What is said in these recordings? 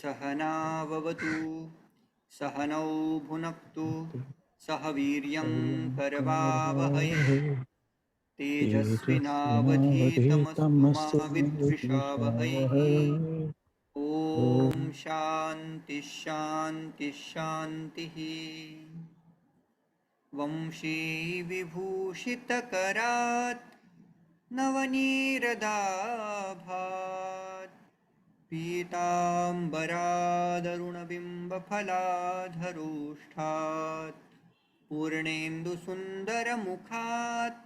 सहनाववतु सहनौ भुनक्तु सह वीर्यं करवावहै तेजस्विनावधीतमस्तु मा विद्विषावहै। ॐ शान्ति शान्ति शान्तिः। वंशी विभूषितकरात् नवनीरदाभात् पीताम्बरादरुणबिम्बफलाधरोष्ठात् पूर्णेन्दुसुन्दरमुखात्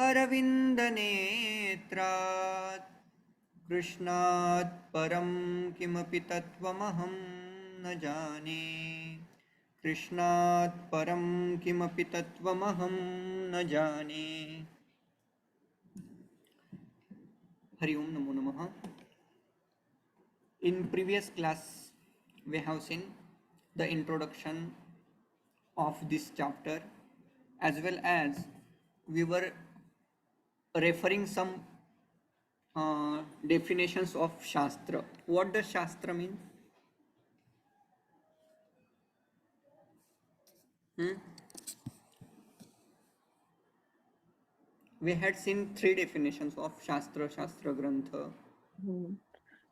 अरविन्दनेत्रात् कृष्णात् परं किमपि तत्त्वमहं न जाने। कृष्णात् परं किमपि तत्त्वमहं न जाने। हरि ओम नमो नमः। In previous class we have seen the introduction of this chapter, as well as we were referring some definitions of Shastra. What does Shastra mean? We had seen three definitions of Shastra, Shastra Grantha.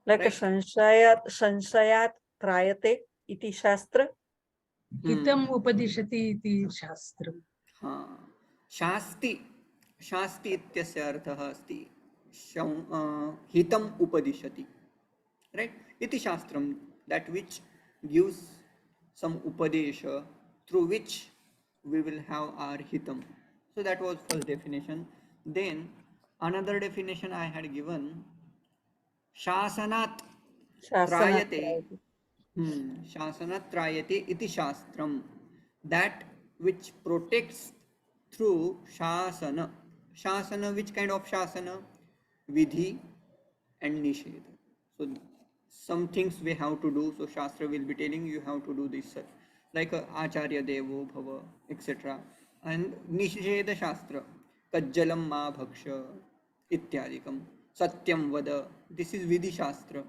Like Right? संशयात त्रायते इति शास्त्र, हितम उपदिशति इति शास्त्रम्। हाँ, शास्ति शास्ति इत्यस्य अर्थः अस्ति हितम् उपदिशति, right? इति शास्त्रम, that which gives some upadesha through which we will have our hitam. So that was first definition. Then another definition I had given, shasanat trayate. Shasanat trayate iti shastram, that which protects through shasana. Shasana, which kind of shasana? Vidhi and nisheda. So some things we have to do, so Shastra will be telling you have to do this, like Acharya Devo Bhava, etc. And Nisheda Shastra, Kajjalam Ma Bhaksha, Ityadikam, Satyam Vada, this is Vidhi Shastra.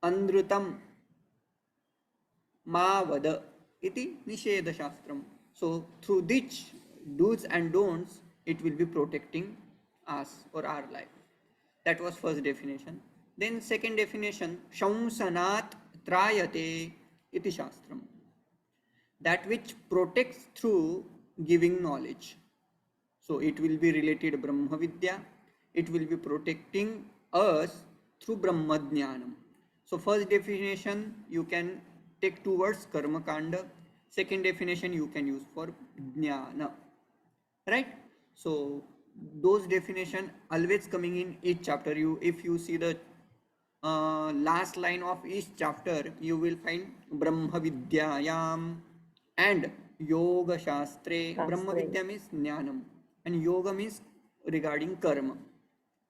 Andrutam Ma Vada, iti Nisheda Shastram. So through which do's and don'ts, it will be protecting us or our life. That was first definition. Then second definition, Shamsanat Trayate iti Shastram, that which protects through giving knowledge. So it will be related Brahma Vidya, it will be protecting us through Brahma Jnanam. So first definition you can take two words, Karma Kanda. Second definition you can use for Jnana, right? So those definition always coming in each chapter. If you see the last line of each chapter, you will find Brahma Vidyayam and Yoga Shastre. Brahma Vidya means Jnanam and Yoga means regarding karma.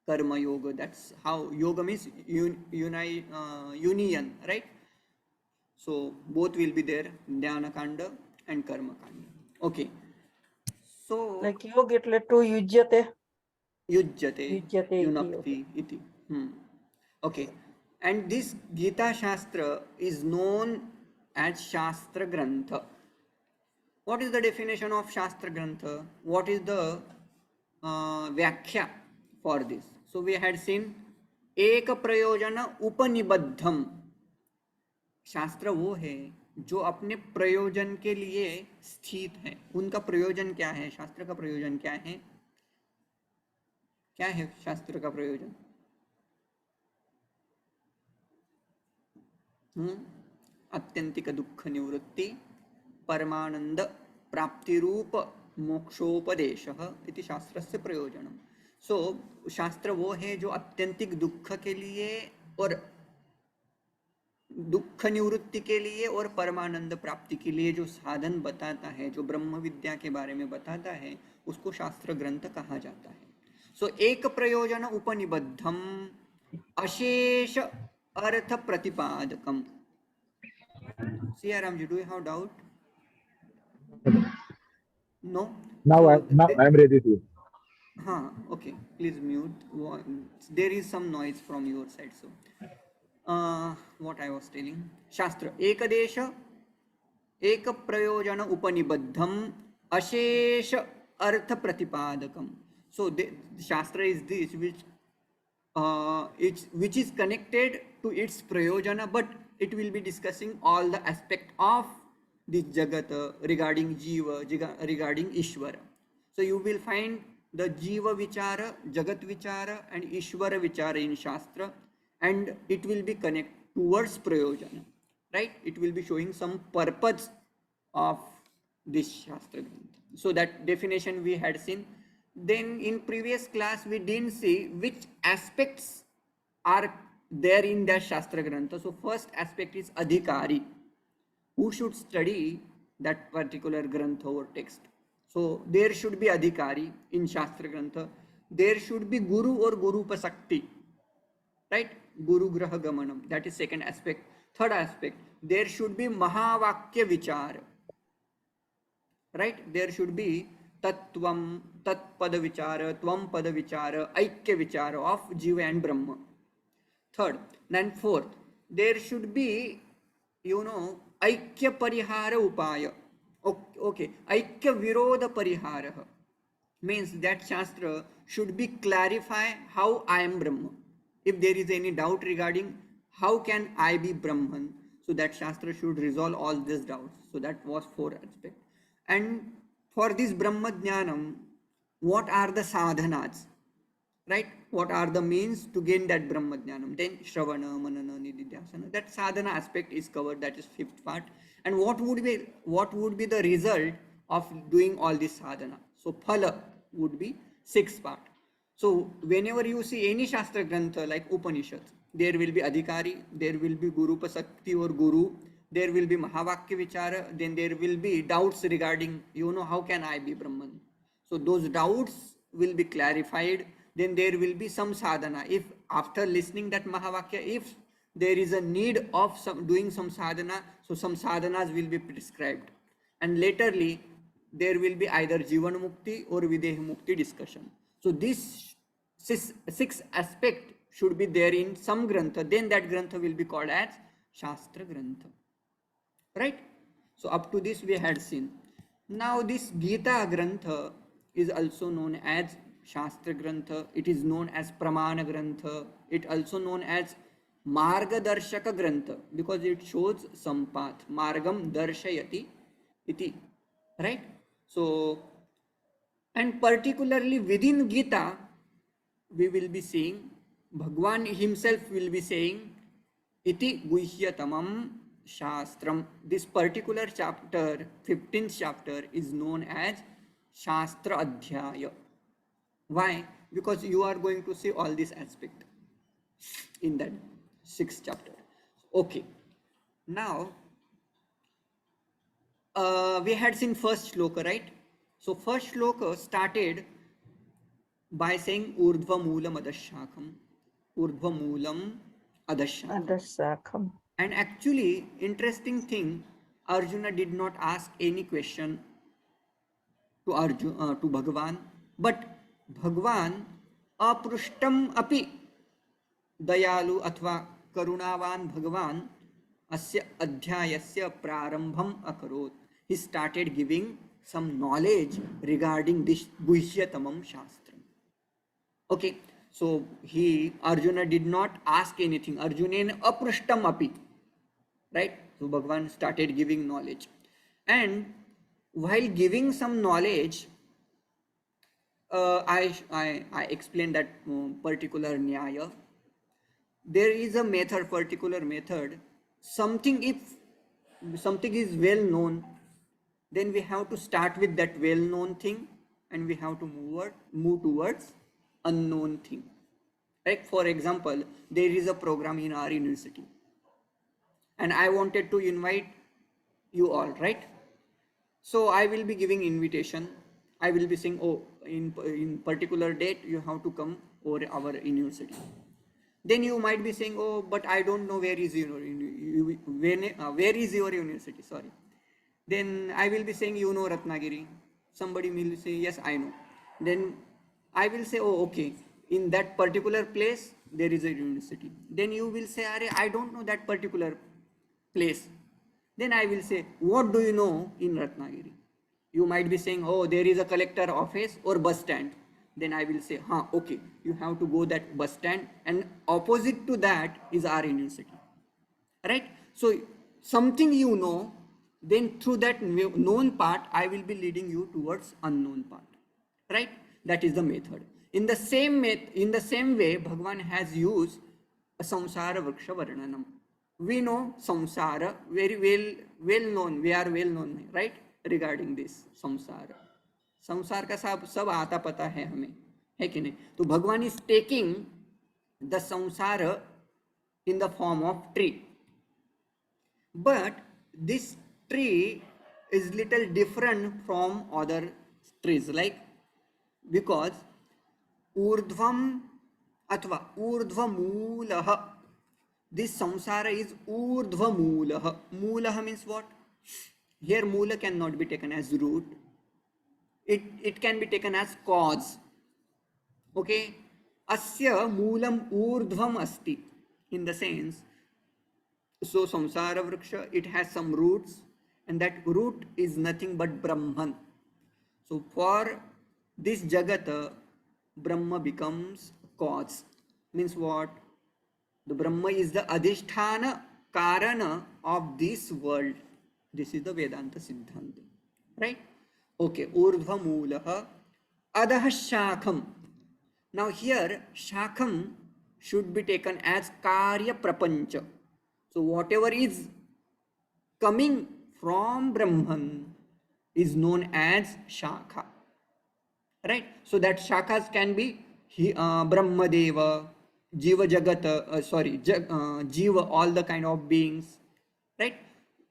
Karma Yoga, that's how Yoga means union, right? So both will be there, Dhyana Kanda and Karma Kanda. Okay. So like yoga એટલે to yujyate yunakti iti. Okay. And this Gita Shastra is known as Shastra Grantha. What is the definition of Shastra Grantha? What is the Vyakhya for this? So we had seen Eka Prayojana Upanibaddham. शास्त्र वो है जो अपने प्रयोजन के लिए स्थित है. उनका प्रयोजन क्या है? शास्त्र का प्रयोजन क्या है? क्या है शास्त्र का प्रयोजन? अत्यंतिक दुख निवृत्ति, परमानंद प्राप्ति रूप मोक्षोपदेशः इति शास्त्रस्य प्रयोजनम. सो शास्त्र वो है जो अत्यंतिक दुख के लिए और दुख निवृत्ति के लिए और परमानंद प्राप्ति के लिए जो साधन बताता है, जो ब्रह्म विद्या के बारे में बताता है, उसको शास्त्र ग्रंथ कहा जाता है. सो एक प्रयोजन उपनिबद्धम अशेष अर्थ प्रतिपादकम. Siyaram ji, do you have doubt? No? Now I am ready to. Okay, please mute. There is some noise from your side. So what I was telling, Shastra. Ekadesha एक प्रयोजन उपनिबद्धम अशेष अर्थ प्रतिपादकम. So the Shastra is this which is connected to its prayojana, but it will be discussing all the aspect of this jagat regarding jiva, regarding Ishvara. So you will find the jiva vichara, jagat vichara, and Ishvara vichara in Shastra, and it will be connected towards prayojana, right? It will be showing some purpose of this Shastra Grantha. So that definition we had seen. Then in previous class we didn't see which aspects are there in that Shastra Grantha. So first aspect is Adhikari, who should study that particular Grantha or text. So there should be Adhikari in Shastra Grantha. There should be Guru or Guru Pasakti, right? Guru Graha Gamanam, that is second aspect. Third aspect, there should be Mahavakya Vichara, right? There should be Tattvam, Tatpada Vichara, Tvam Pada Vichara, Aikya Vichara of Jiva and Brahma. Third, then fourth, there should be, Aikya Parihara Upaya. Okay, Aikya Viroda Parihara means that Shastra should be clarify how I am Brahma. If there is any doubt regarding how can I be Brahman, so that Shastra should resolve all these doubts. So that was four aspect. And for this Brahma Jnanam, what are the sadhanas, right? What are the means to gain that Brahma Jnanam? Then Shravana, Manana, Nididhyasana, that sadhana aspect is covered, that is fifth part. And what would be the result of doing all this sadhana? So Phala would be sixth part. So whenever you see any Shastra Grantha like Upanishads, there will be Adhikari, there will be Guru Pasakti or Guru, there will be Mahavakya Vichara, then there will be doubts regarding, how can I be Brahman? So those doubts will be clarified. Then there will be some sadhana. If after listening that Mahavakya, if there is a need of doing some sadhana, so some sadhanas will be prescribed. And laterly, there will be either Jivan Mukti or Videha Mukti discussion. So this six aspect should be there in some Grantha. Then that Grantha will be called as Shastra Grantha. Right? So up to this we had seen. Now this Gita Grantha is also known as Shastra Grantha. It is known as Pramana Grantha. It also known as Margadarshaka Grantha because it shows some path. Margam Darshayati iti. Right? So, and particularly within Gita, we will be seeing Bhagwan himself will be saying iti guhyatamam Shastram. This particular chapter, 15th chapter, is known as Shastra Adhyaya. Why? Because you are going to see all these aspects in that 6th chapter. Okay. Now, we had seen first shloka, right? So first shloka started by saying Urdhva Moolam Adashakam. Urdhva Moolam Adashakam. Adasakam. And actually, interesting thing, Arjuna did not ask any question to Bhagavan, but Bhagavan aprushtam api dayalu athva karunavan Bhagavan asya adhyayasya prarambham akarot. He started giving some knowledge regarding this Guhyatamam Shastram. Okay, so Arjuna did not ask anything. Arjunen aprushtam api. Right? So Bhagavan started giving knowledge. And while giving some knowledge, I explained that particular nyaya. There is a method, particular method. If something is well known, then we have to start with that well known thing and we have to move towards unknown thing. Like for example, there is a program in our university and I wanted to invite you all, right? So I will be giving invitation. I will be saying, oh, in particular date you have to come over our university. Then you might be saying, oh, but I don't know where is your university, sorry. Then I will be saying, Ratnagiri. Somebody will say, yes, I know. Then I will say, oh, okay, in that particular place there is a university. Then you will say, Are, I don't know that particular place. Then I will say, what do you know in Ratnagiri? You might be saying, oh, there is a collector office or bus stand. Then I will say, okay, you have to go that bus stand, and opposite to that is our university. Right? So something you know, then through that known part, I will be leading you towards unknown part. Right? That is the method. In the same way, Bhagavan has used a samsara vriksha varnanam. We know samsara very well known. We are well known, right? Regarding this samsara. संसार का सब आता पता है हमें, है कि नहीं? तो भगवान इज टेकिंग द संसार in the form of tree, but this tree is little different from other trees, like because ऊर्ध्वम अथवा ऊर्ध्वमूलः, this samsara is urdhvamulah. Mulah means what? Here mula cannot be taken as root, it can be taken as cause. Okay, asya moolam urdhvam asti, in the sense, so samsara vriksha, it has some roots, and that root is nothing but Brahman. So for this jagata, Brahma becomes cause. Means what? The Brahma is the adhisthana karana of this world. This is the Vedanta Siddhanta. Right? Okay. Urdhva Mulaha Adaha Shakham. Now here Shakham should be taken as Karya Prapancha. So whatever is coming from Brahman is known as Shakha. Right? So that Shakhas can be Brahma Deva, Jiva Jagata, Jiva, all the kind of beings, right?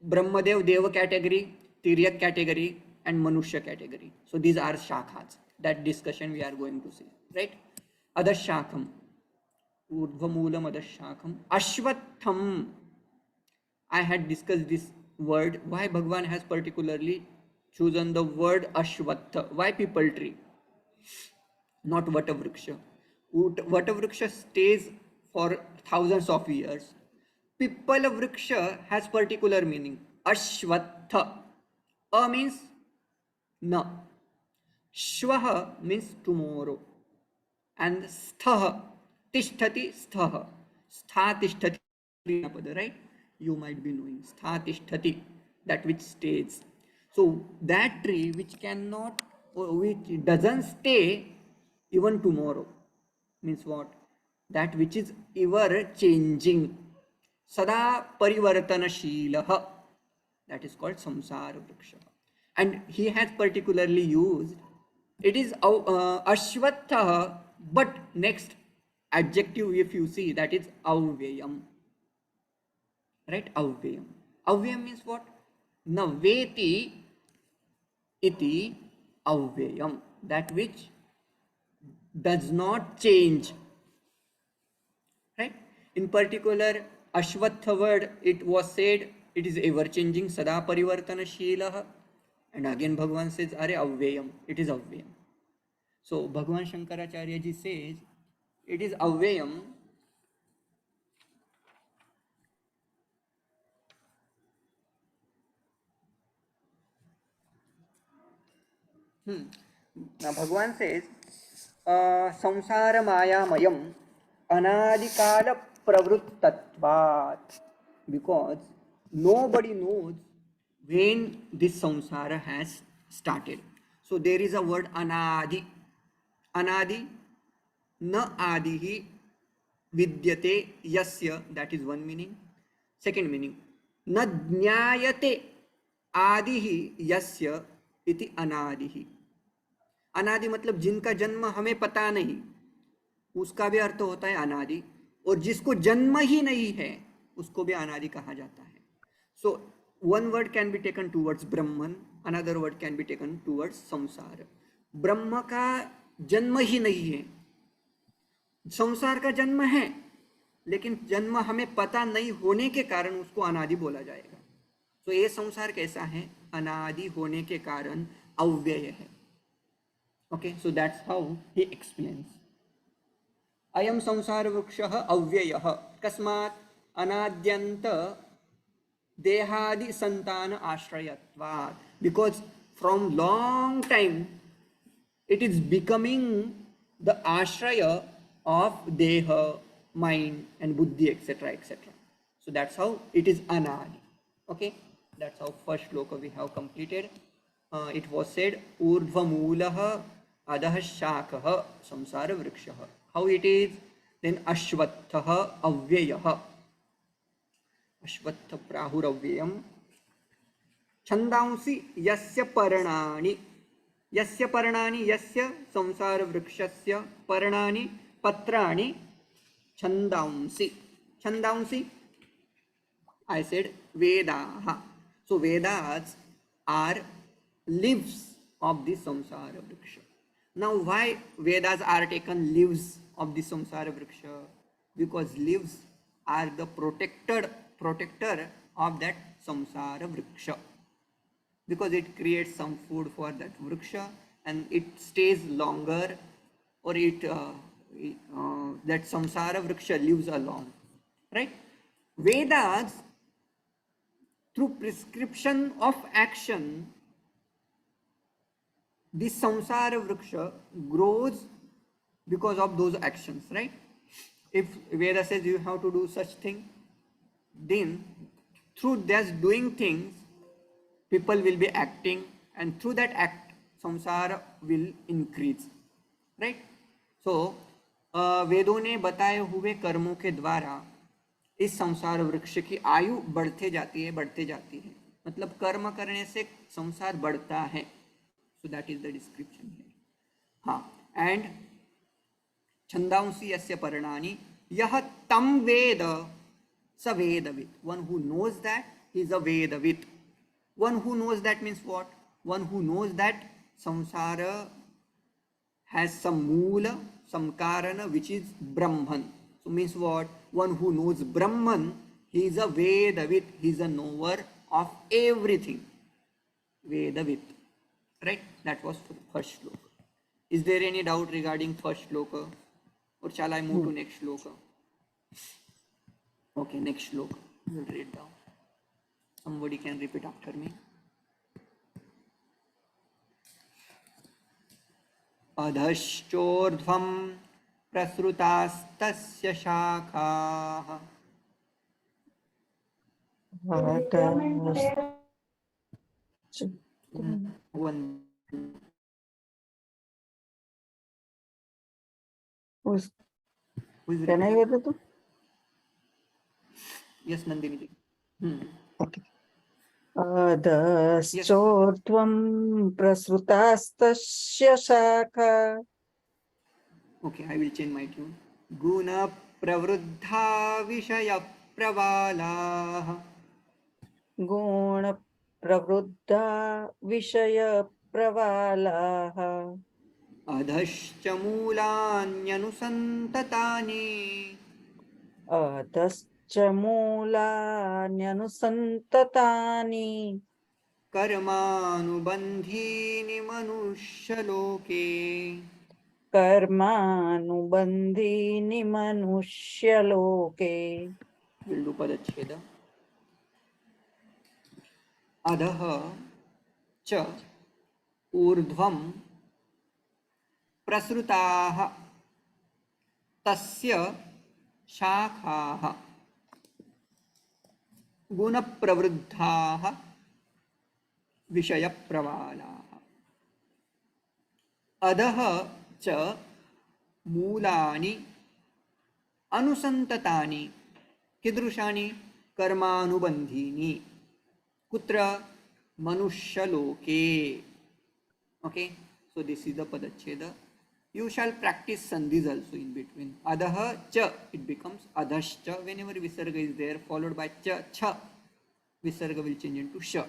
Brahmadev, Deva category, Tiryak category, and Manusha category. So these are Shakhas. That discussion we are going to see, right? Adashakam, Urdhvamulam Adashakam, Ashwatham. I had discussed this word. Why Bhagavan has particularly chosen the word Ashwatha? Why people tree? Not Vatavriksha. Vatavriksha stays for thousands of years. Pipala vriksha has particular meaning. Ashwatha. A means na. Shvaha means tomorrow. And sthaha, tishtati sthaha. Stha tishtati, right? You might be knowing. Stha tishtati, that which stays. So that tree which cannot, which doesn't stay even tomorrow, means what? That which is ever changing. Sada parivartanashilaha. That is called samsara vriksha. And he has particularly used, it is ashwatha, but next adjective if you see, that is avyayam. Right? Avyayam. Avyayam means what? Naveti iti avyayam. That which does not change. Right? In particular, Ashwatha word, it was said it is ever changing, sada parivartanashilah. And again Bhagavan says, Are avyayam, it is avyayam. So Bhagavan Shankaracharya ji says it is avyayam. Now Bhagavan says, samsara maya mayam anadikala pravrittatvat, because nobody knows when this samsara has started. So there is a word anadi. Anadi, na adihi vidyate yasya, that is one meaning. Second meaning, na jnayate adihi yasya iti anadihi. अनादि मतलब जिनका जन्म हमें पता नहीं, उसका भी अर्थ होता है अनादि, और जिसको जन्म ही नहीं है उसको भी अनादि कहा जाता है. So one word can be taken towards Brahman, another word can be taken towards संसार. ब्रह्म का जन्म ही नहीं है, संसार का जन्म है, लेकिन जन्म हमें पता नहीं होने के कारण उसको अनादि बोला जाएगा. तो ये संसार कैसा है? अनादि होने के कारण अव्यय है. Okay, so that's how he explains. अयं संसारवृक्षः अव्ययः कस्मात् अनाद्यन्त देहादि संतान आश्रयत्वात्, because from long time it is becoming the ashraya of deha, mind and buddhi, etc., etc. So that's how it is anadi. Okay, that's how first shloka we have completed. It was said urdhva moolah adah shakah samsara vrikshah. How it is? Then ashvattah avyayah, अश्वत्थ प्राहुरव्ययम् छंदांसि यस्य पर्णानि, यस्य पर्णानि, यस्य संसार वृक्षस्य पर्णानि पत्राणि छंदांसि, छंदांसि I said Vedaha. So Vedas are leaves of the samsara vriksha. Now why Vedas are taken leaves of the samsara vriksha? Because leaves are the protector of that samsara vriksha. Because it creates some food for that vriksha and it stays longer, or that samsara vriksha lives along. Right? Vedas, through prescription of action, this samsara vriksha grows because of those actions, right? If Veda says you have to do such thing, then through just doing things, people will be acting, and through that act, samsara will increase, right? So, वेदों ने बताए हुए कर्मों के द्वारा इस संसार वृक्ष की आयु बढ़ते जाती है, बढ़ते जाती है, मतलब कर्म करने से संसार बढ़ता है. So that is the description here. हाँ, एंड छंदांसि यस्य पर्णानि यह तम वेद स वेदवित्. One who knows that he is a वेदवित्. One who knows that means what? One who knows that संसार has some moola, some karana, which is Brahman. So means what? One who knows Brahman, he is a Vedavit, he is a knower of everything. Vedavit. Right? That was for the first shloka. Is there any doubt regarding first shloka? Or shall I move to next shloka? Okay, next shloka. We'll read down. Somebody can repeat after me. अधश्चोर्ध्वं प्रसृतास्तस्य शाखाः. One. Who is Can I hear it? Yes, Nandini ji. Okay. अधश्चोर्ध्वं प्रसृतास्तस्य शाखा. Okay, I will change my tune. Guna pravruddha vishaya pravalaah. गुण प्रवृद्धा विषय प्रवालाः. अधश्च मूलान्यनुसन्ततानि. अधश्च मूलान्यनुसन्ततानि. कर्मानुबन्धीनि मनुष्यलोके. कर्मानुबन्धीनि मनुष्यलोके. We'll do padacheda. अधः च ऊर्ध्वं प्रसृताः तस्य शाखाः गुणप्रवृद्धाः विषयप्रवालाः. अधः च मूलानि अनुसन्ततानि कीदृशानि? कर्मानुबन्धीनि. कुत्र? मनुष्यलोके. Okay, so this is the padacheda. You shall practice sandhis also in between. Adah cha, it becomes adhascha. Whenever visarga is there, followed by cha, cha, visarga will change into sha.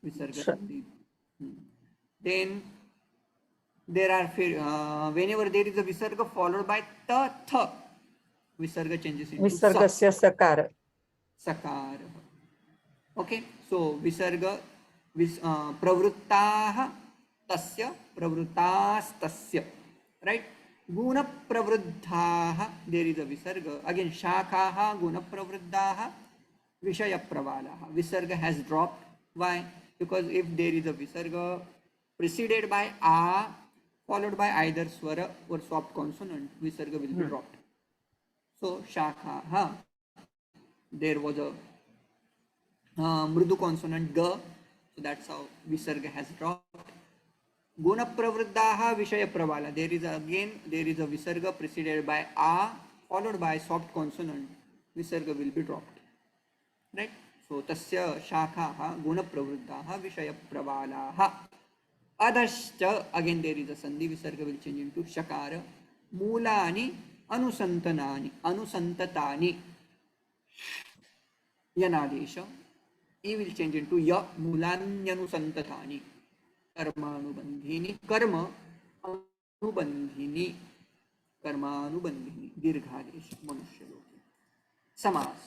Visarga sandhi. Then there are whenever there is a visarga followed by ta, tha, visarga changes into विसर्गस्य सकार. sakara. Okay, so visarga pravruttaah tasya pravruttaastasya. Right? गुणप्रवृद्धाः, there is a visarga. Again, shakaha gunapravruddhaha vishayapravalaha. Visarga has dropped. Why? Because if there is a visarga preceded by a followed by either swara or soft consonant, visarga will be dropped. So shakaha, there was a mrudu consonant ga, so that's how visarga has dropped. Guna pravruddhaha vishaya pravala, there is a visarga preceded by a followed by soft consonant, visarga will be dropped, right? So tasya shakaha guna pravruddhaha vishaya pravalaha. Adhascha, again there is a sandhi, visarga will change into shakara. Mulani anusantatani yanadesha, e will change into ya. Mulanyanusantatani कर्मानुबंधिनी, कर्म अनुबंधिनी, कर्मानुबंधिनी दीर्घादेश मनुष्य लोक. समास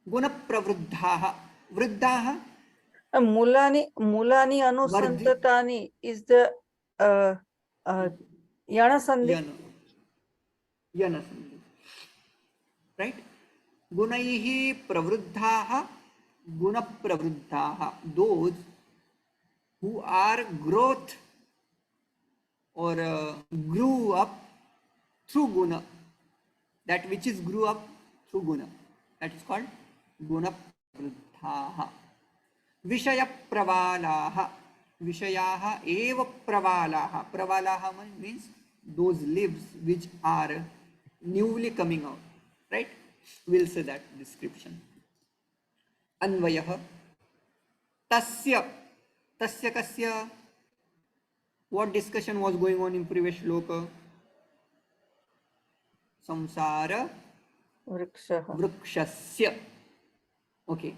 गुण प्रवृद्धाः, वृद्धाः मूलानि अनुसंततानि is the yana sandhi. yana sandhi, right? गुणैः प्रवृद्धाः, गुण प्रवृद्धाः, those who are growth or grew up through guna, that which is grew up through guna, that is called guna pravruddhaha. Vishaya pravalaha, vishayaha eva pravalaha. Pravalaha means those lives which are newly coming out, right? We'll say that description. Anvayah tasya. Tasya kasya, what discussion was going on in previous shloka? Samsara vrikshasya. Okay.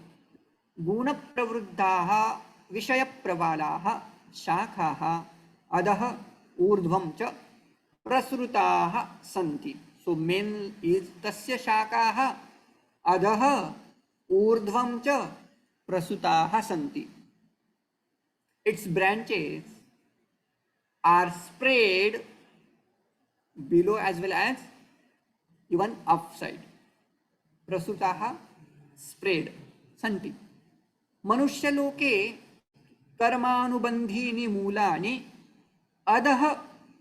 Guna pravruddhaha vishaya pravalaha shakhaha adaha urdhvam cha prasrutaha santi. So main is tasya shakaha adaha urdhvam cha prasrutaha santi. Its branches are spread below as well as even upside. Prasutaha, spread. Santi. Manushya loke karmanubandhini mulani adaha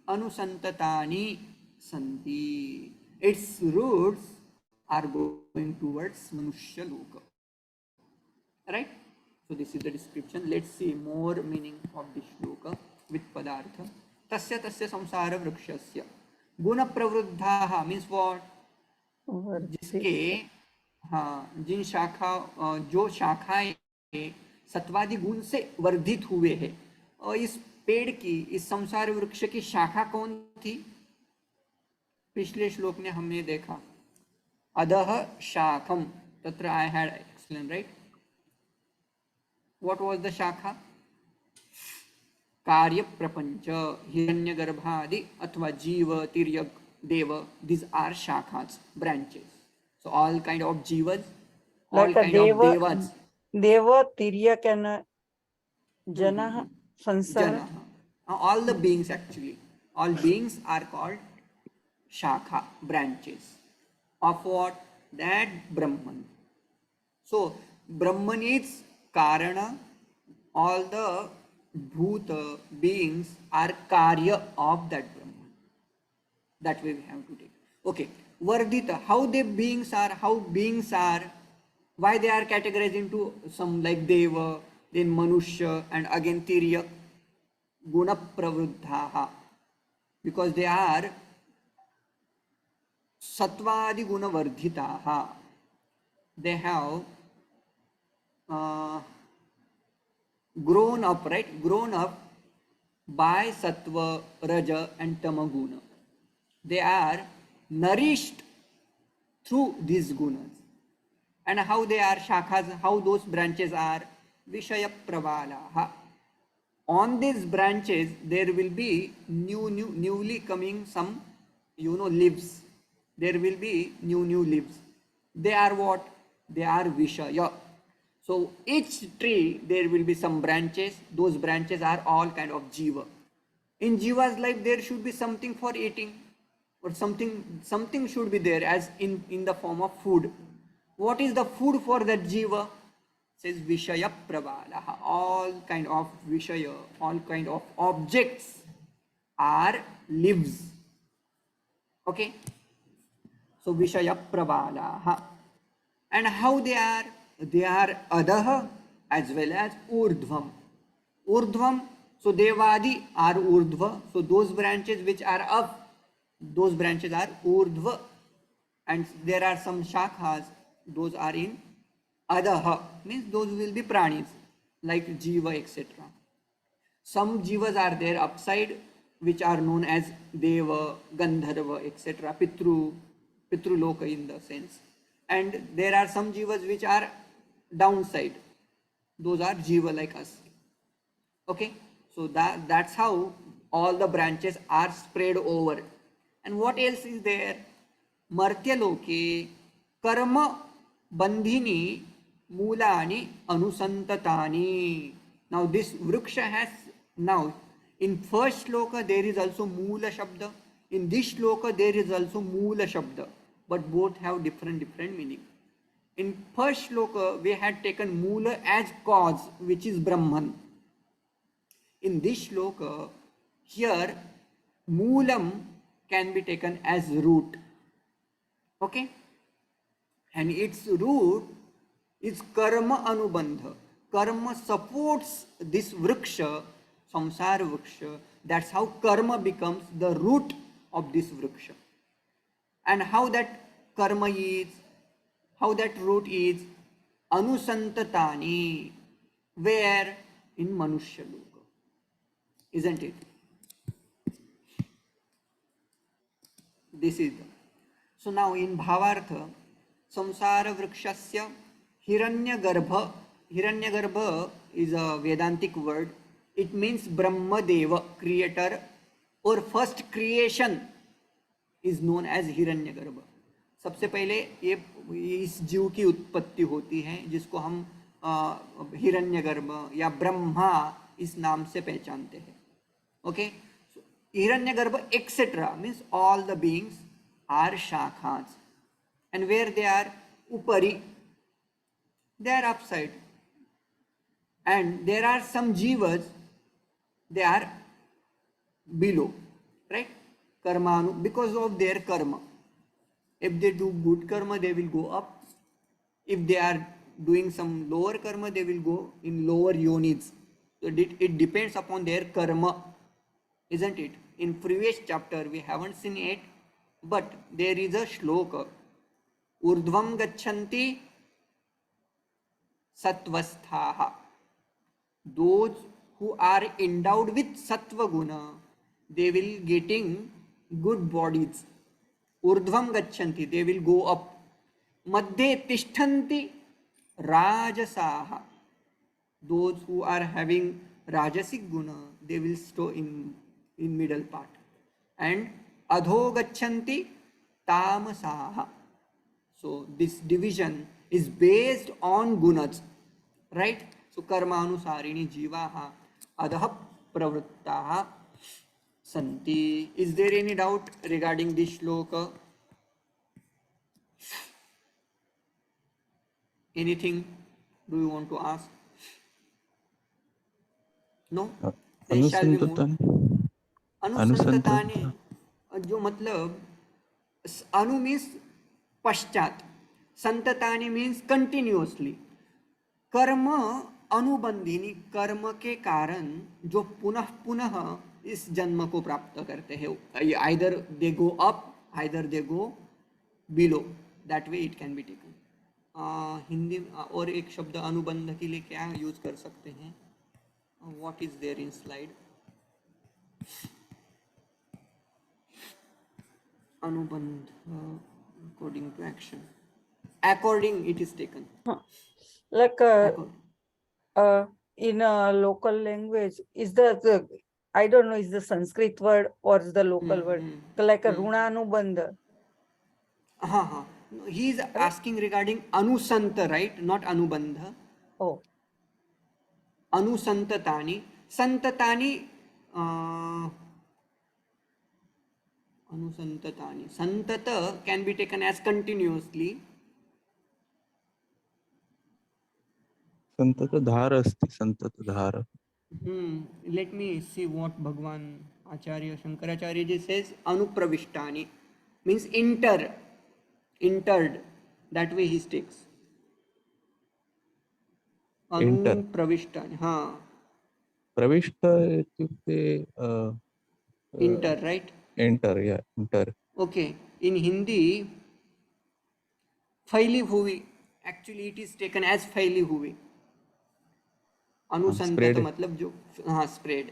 anusantatani santi. Its roots are going towards Manushya loka. Right? So this is the description. Let's see more meaning of this shloka with padartha. Tasya tasya samsara vrikshasya guna pravruddhaha means what? जिसके जिन शाखा जो शाखाएं सत्वादि गुण से वर्धित हुए हैं, और इस पेड़ की, इस संसार वृक्ष की शाखा कौन थी? पिछले श्लोक में हमने देखा अधः शाखम, तत्र I had explain, right? What was the shakha? कार्य प्रपंच, हिरण्यगर्भादि अथवा जीव, तिर्यक, देव, these are shakhas, branches. So all kind of jivas, all Like kind of devas. Deva, Tiryak and Janaha, Sansara. Janaha. All the beings actually, all beings are called shakha, branches of what? That Brahman. So Brahman is Karana, all the Bhuta beings are Karya of that Brahman. That way we have to take. Okay, Vardita, how the beings are, why they are categorized into some like Deva, then Manushya, and again Tirya, Guna Pravruddhaha, because they are Satvadi Guna Vardhitaha. They have grown up, right? Grown up by Sattva, Raja and Tamaguna. They are nourished through these gunas. And how they are shakhas, how those branches are? Vishaya Pravalaha. On these branches, there will be newly coming some, leaves. There will be new leaves. They are what? They are Vishaya. So each tree, there will be some branches. Those branches are all kind of jiva. In Jiva's life, there should be something for eating, or something should be there as in the form of food. What is the food for that Jiva? Says Vishaya Prabalaha. All kind of Vishaya, all kind of objects are lives. Okay? So Vishaya Prabalaha. And how they are? They are Adaha as well as Urdhvam. Urdhvam, so Devadi are Urdhva. So those branches which are up, those branches are Urdhva. And there are some Shakhas, those are in Adaha, means those will be Pranis, like Jiva, etc. Some Jivas are there upside, which are known as Deva, Gandharva, etc. Pitruloka in the sense. And there are some Jivas which are downside. Those are Jiva like us. Okay, so that's how all the branches are spread over. And what else is there? Martyaloke karma bandhini mulani anusantatani. Now this vriksha has, now in first shloka there is also mula shabda. In this shloka there is also mula shabda, but both have different meaning. In first shloka we had taken mula as cause, which is Brahman. In this shloka, here moolam can be taken as root. Okay? And its root is karma anubandha. Karma supports this vriksha, samsara vriksha. That's how karma becomes the root of this vriksha. And how that karma is, how that root is, anusantatani, where? In Manushya Loka. Isn't it? This is the. So now in Bhavartha, samsara vrikshasya hiranyagarbha. Hiranyagarbha is a Vedantic word. It means Brahma Deva, creator or first creation is known as Hiranyagarbha. सबसे पहले ये इस जीव की उत्पत्ति होती है, जिसको हम हिरण्यगर्भ या ब्रह्मा इस नाम से पहचानते हैं. Okay, so Hiranyagarbha etc. means all the beings are shakhas, and where they are upari, they are upside, and there are some jivas, they are below, right? Karmanu, because of their karma. If they do good karma, they will go up. If they are doing some lower karma, they will go in lower yonis. So it depends upon their karma. Isn't it? In previous chapter we haven't seen it, but there is a shloka. Urdhvam gachanti satvasthaha. Those who are endowed with sattva guna, they will getting good bodies. Urdhvam gachanti, they will go up. Madhye tishtanti rajasaha. Those who are having rajasic guna, they will stay in middle part. And adho gachanti tamasaha. So this division is based on gunas, right? So karma anusarini jivaha adha pravrittaha santi. Is there any doubt regarding this shloka? Anything do you want to ask? No? Then shall we move? अनुसंततानी, जो मतलब अनु means पश्चात, संततानी means continuously. कर्म अनुबंधिनी, कर्म के कारण जो पुनः पुनः इस जन्म को प्राप्त करते हैं. Either they go up, either they go below. That way it can be taken. Hindi और एक शब्द अनुबंध के लिए क्या यूज कर सकते हैं? What is there in slide? Anubandh, according to action. According it is taken. Like in a local language, is the I don't know, is the Sanskrit word or is the local word? Like a runanubandha. He is asking regarding anusanta, right? Not anubandha. Oh. Anusantatani. Santatani, Anusantataani. Santata can be taken as continuously. संततधार अस्ति संततधार. Let me see what Bhagwan Acharya Shankaracharya ji says. Anupravishtani means entered. That way he takes. Enter. Anupravishtani. हाँ. प्रविष्ट इत्युक्ते Enter, right? Enter या enter. Okay. In Hindi, फैली हुई. Actually, it is taken as फैली हुई. अनुसंतत spread. मतलब जो हाँ spread.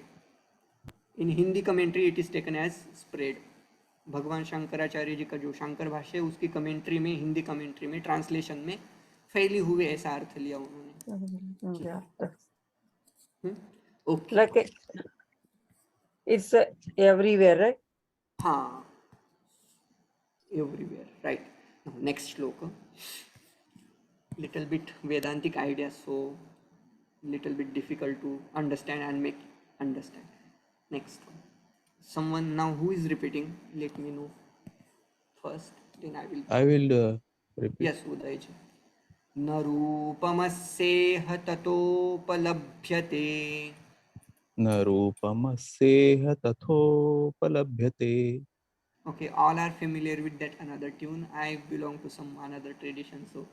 In Hindi commentary it is taken as spread. Bhagwan Shankaracharya जी का जो शंकर भाष्य है उसकी कमेंट्री में, हिंदी कमेंट्री में, ट्रांसलेशन में फैली हुए ऐसा अर्थ लिया उन्होंने. Okay. Like it's everywhere, right? हाँ, एवरीवेयर, राइट. नेक्स्ट श्लोक. Little bit वेदांतिक idea, so little bit difficult to understand and make understand. Next one. Someone now who is repeating, let me know first, then I will repeat. Yes, Uday ji. न रूपमस्येह ततोपलभ्यते. न रूपमस्येह तथोपलभ्यते. Okay, all are familiar with that another tune. I belong to some another tradition, so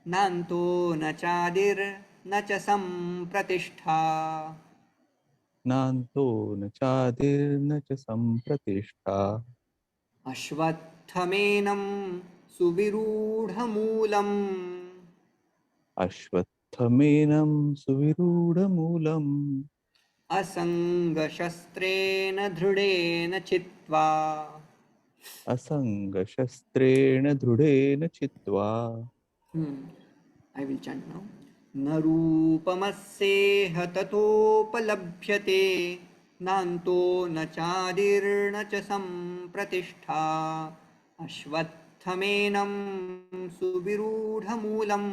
नान्तो न चादिर न च संप्रतिष्ठा. नान्तो न चादिर्न च संप्रतिष्ठा. अश्वत्थमेनं सुविरूढमूलम्. अश्वत्थमेनं सुविरूढमूलम्. असङ्गशस्त्रेण दृढेन चित्वा. असङ्गशस्त्रेण दृढेन चित्वा. I will chant now. न रूपमस्येह ततोपलभ्यते. नान्तो न चादिर्न च संप्रतिष्ठा. अश्वत्थमेनं सुविरूढमूलम्.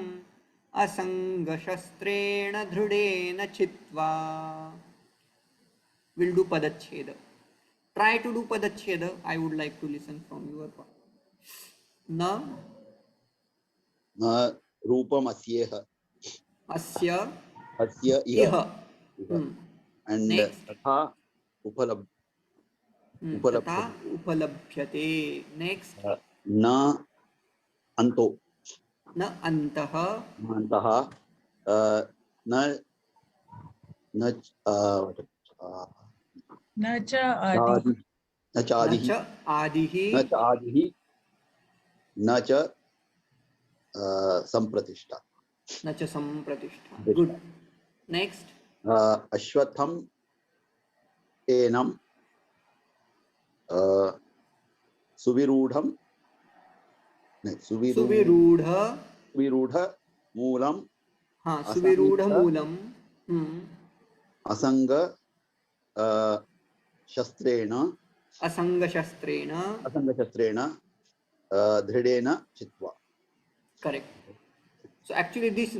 असङ्गशस्त्रेण दृढेन चित्वा. Will do padacheda. Try to do padacheda. I would like to listen from your part. Na न रूपम अस्येह. asya अस्य इह. iha. And Next. तथा तथा उपलभ्यते. Next. न अंतो. न अन्तः. अन्तः. न न न च आदि. न च आदिः. न च आदिः. न च आदिः. न च संप्रतिष्ठा. न च संप्रतिष्ठा. Good. Next. अश्वत्थम एनम सुविरूढ़म सुविरूढ़. सुविरूढ़ मूलम. हाँ, सुविरूढ़ मूलम. असंग शस्त्रेण. असंग शस्त्रेण. असंग शस्त्रेण दृढ़ेन चित्वा. Correct. So actually this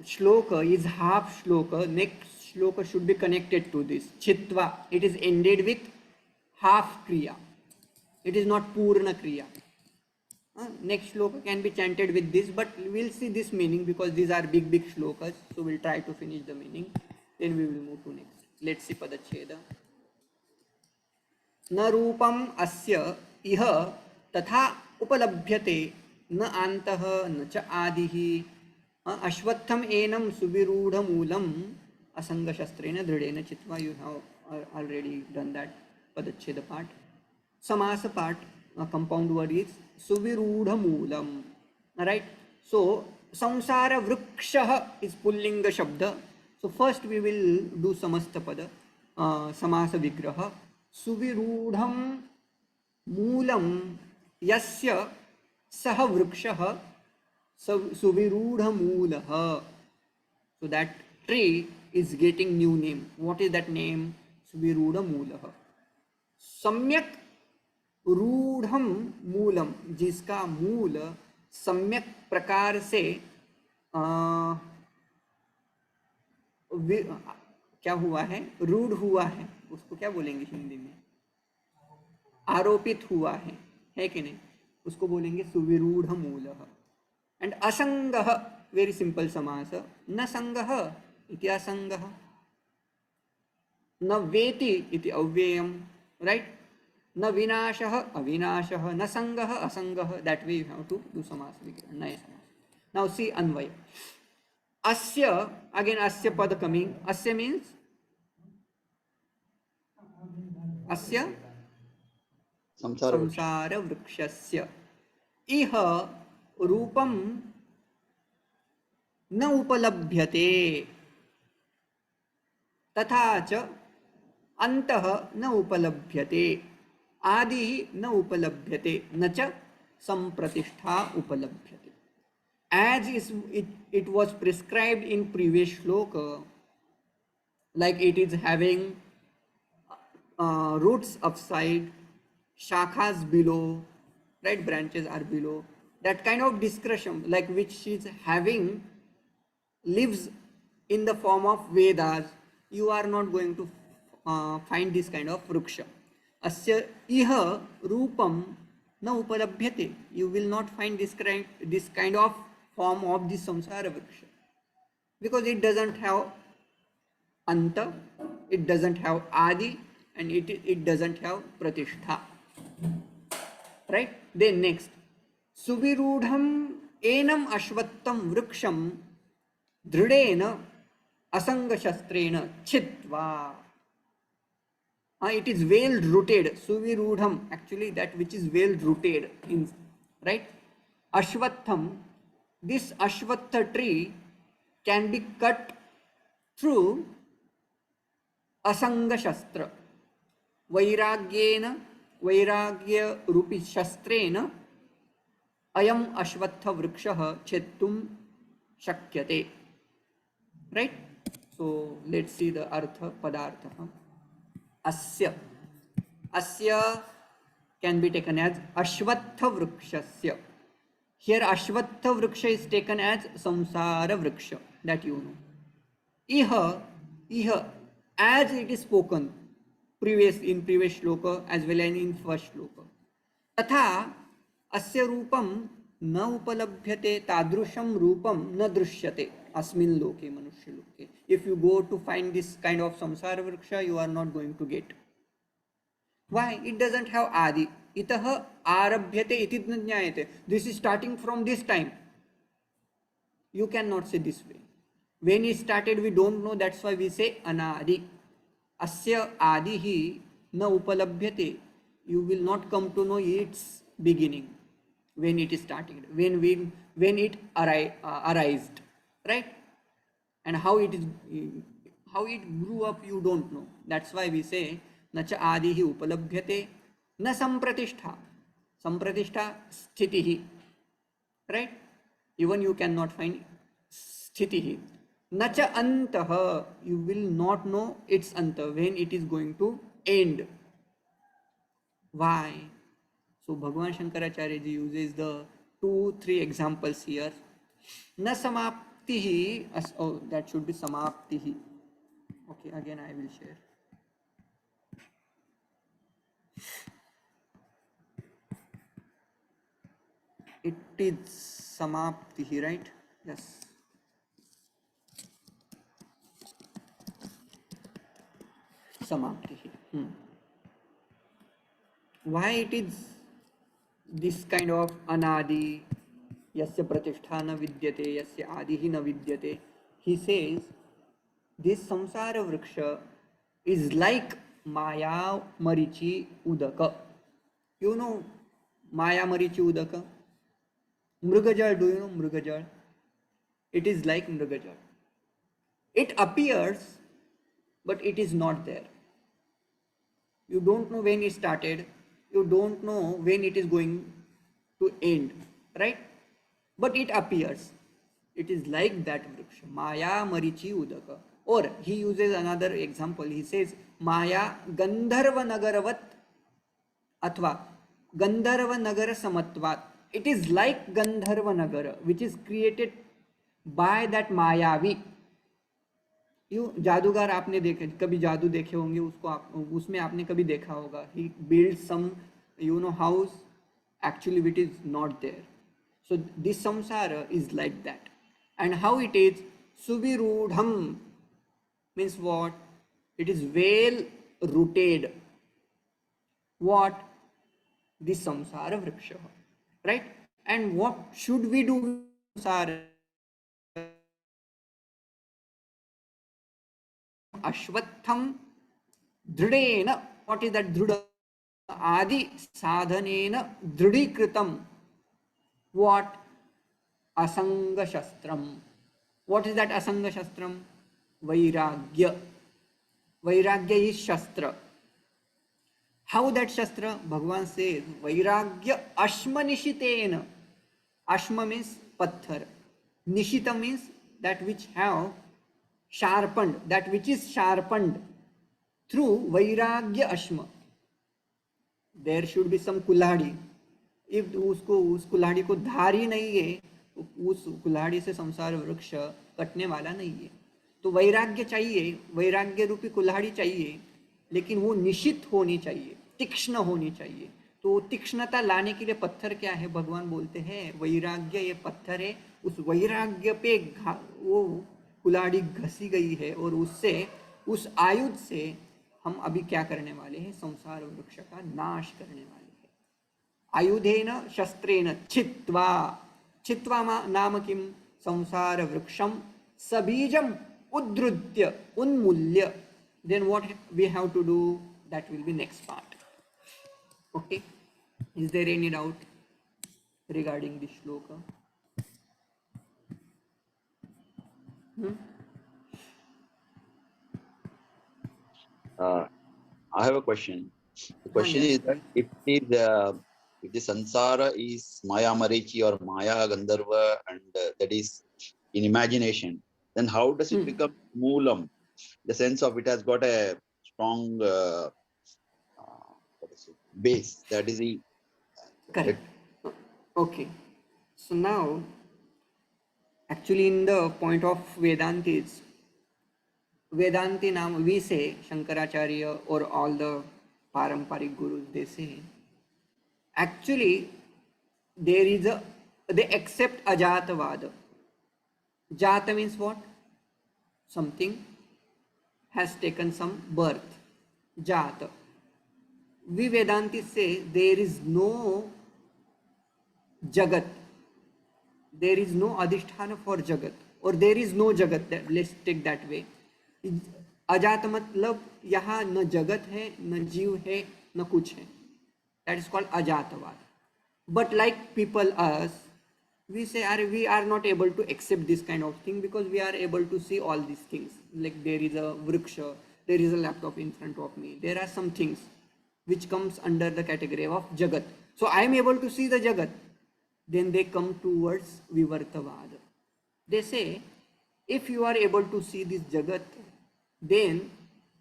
shloka is half shloka. Next shloka should be connected to this. Chitva. It is ended with half kriya. It is not purna kriya. Next shloka can be chanted with this, but we'll see this meaning because these are big shlokas. So we'll try to finish the meaning. Then we will move to next. Let's see padacheda. न रूपम अस्य इह तथा उपलभ्यते. न आन्तः न च आदिः. अश्वत्थम एनं सुविरूढमूलम्. असंगशस्त्रेण दृढेन चित्वा. You have already done that padacheda part. Samasa part, compound word is suvirudhamulam. Alright, so samsara vrukshah is pullinga shabda. So first we will do samasta pada, samasa vigraha. Suvirudham Moolam यस्य सह वृक्षः सुविरूढमूलः. So that tree is getting new name. What is that name? सुविरूढमूलः. सम्यक रूढ़म मूलम, जिसका मूल सम्यक प्रकार से क्या हुआ है, रूढ़ हुआ है. उसको क्या बोलेंगे हिंदी में? आरोपित हुआ है कि नहीं, उसको बोलेंगे सुविरूढ़ मूलः। एंड असंगः, वेरी सिंपल समास, न संगः इति असंगः, न वेति इति अव्ययम, राइट, न विनाशः अविनाशः, न संगः असंगः, that way you have to do समास विग्रह, नए समास। नाउ सी अन्वय, अस्य, अगेन अस्य पद कमिंग, अस्य मीन्स अस्य संसार वृक्ष संसार वृक्षस्य, इह रूपम न उपलभ्यते तथा च अंतः न उपलभ्यते, आदि न उपलभ्यते, न च संप्रतिष्ठा उपलभ्यते। As is it was prescribed in previous shloka, like it is having roots upside, shakhas below, right, branches are below, that kind of discussion, like which is having lives in the form of Vedas, you are not going to find this kind of vriksha. Asya iha rupam na upalabhyate, you will not find this kind of form of the samsara vriksha, because it doesn't have anta, it doesn't have adi, and it doesn't have pratishtha, right? Then next, suvirudham enam ashvattam vriksham dridena asanga shastrena chitva. It is well rooted, suvirudham, actually that which is well rooted in, right? Ashwatham, this ashwatha tree can be cut through asanga shastra, vairagyena, vairagya rupi shastrena ayam ashwatha vrikshah chettum shakyate, right? So let's see the artha, padartha. Asya, asya can be taken as ashwatha vrikshasya. Here ashwatha vriksha is taken as samsara vriksha, that you know. Iha, iha, as it is spoken in previous shloka as well as in first shloka. Tatha asya rupam na upalabhyate, tadrusham rupam na drishyate asmin loke manushya loke. If you go to find this kind of samsara vriksha, you are not going to get. Why? It doesn't have adi. Itah arabhyate iti jnayate. This is starting from this time. You cannot say this way. When it started, we don't know. That's why we say anadi. Asya adihi na upalabhyate. You will not come to know its beginning, when it is started, when it arised, right? And how it grew up, you don't know. That's why we say nacha adihi upalabhyate na sampratishtha. Sampratishtha sthitihi, right? Even you cannot find sthitihi. Nacha antah, you will not know its anta, when it is going to end. Why? So Bhagavan Shankaracharya ji uses the 2-3 examples here. Na samaptihi, oh, that should be samaptihi. Okay, again I will share. It is samaptihi, right? Yes. Samaptihi. Why it is this kind of anadi, yasya pratishtha na vidyate, yasya adihi na vidyate? He says this samsara vriksha is like maya marichi udaka. You know maya marichi udaka? Mrugajal, do you know Mrugajal? It is like Mrugajal. It appears, but it is not there. You don't know when it started. You don't know when it is going to end, right? But it appears. It is like that vriksha. Maya marichi udaka. Or he uses another example. He says Maya Gandharva Nagaravat athva Gandharva Nagara Samatvat. It is like Gandharva Nagara, which is created by that Mayavi. You जादूगर आपने देखे, कभी जादू देखे होंगे उसको, उसमें आपने कभी देखा होगा. He builds some house, actually it is not there. So this samsara is like that. And how it is? Subirudham means what? It is well rooted. What? The samsara vriksha, right? And what should we do with samsara? Ashwatham dridena. What is that drudha? Adi sadhanena dridikritam. What? Asanga shastram. What is that asanga shastram? Vairagya. Vairagya is shastra. How that shastra? Bhagavan says, Vairagya ashma nishitena. Ashma means patthar. Nishita means that which have sharpened, that which is sharpened through Vairagya ashma. There should be some कुल्हाड़ी. If उसको उस कुल्हाड़ी को धारी नहीं है, उस कुल्हाड़ी से संसार वृक्ष कटने वाला नहीं है. तो वैराग्य चाहिए, वैराग्य रूपी कुल्हाड़ी चाहिए, लेकिन वो निशित होनी चाहिए, तीक्ष्ण होनी चाहिए. तो तीक्ष्णता लाने के लिए पत्थर क्या है? भगवान बोलते हैं वैराग्य ये पत्थर है. उस वैराग्य पे वो कुल्हाड़ी घसी गई है और उससे, उस आयुध से हम अभी क्या करने वाले हैं? संसार वृक्ष का नाश करने वाले हैं. आयुधेन शस्त्रेण छित्त्वा. छित्त्वा नाम किम? संसार वृक्षम सबीजम उद्धृत्य उन्मूल्य. Then what we have to do? That will be next part. Okay. Is there any doubt regarding this shloka? I have a question. The question is that if the sansara is Maya Marichi or Maya Gandharva and that is in imagination, then how does it become Moolam? The sense of it has got a strong base. That is the Correct. Okay. So now, actually in the point of Vedantis, Vedanti naam, we say, Shankaracharya or all the Paramparik Gurus, they say, actually they accept Ajatavada. Jata means what? Something has taken some birth. Jata. We Vedantis say there is no Jagat. There is no Adhisthana for Jagat. Or there is no Jagat. Let's take that way. अजात मतलब यहाँ न जगत है, न जीव है, न कुछ है. That is called अजातवाद. But like people us, we say we are not able to accept this kind of thing because we are able to see all these things. Like there is a vriksha, there is a laptop in front of me. There are some things which comes under the category of Jagat. So I am able to see the Jagat. Then they come towards Vivartavada. They say, if you are able to see this Jagat, then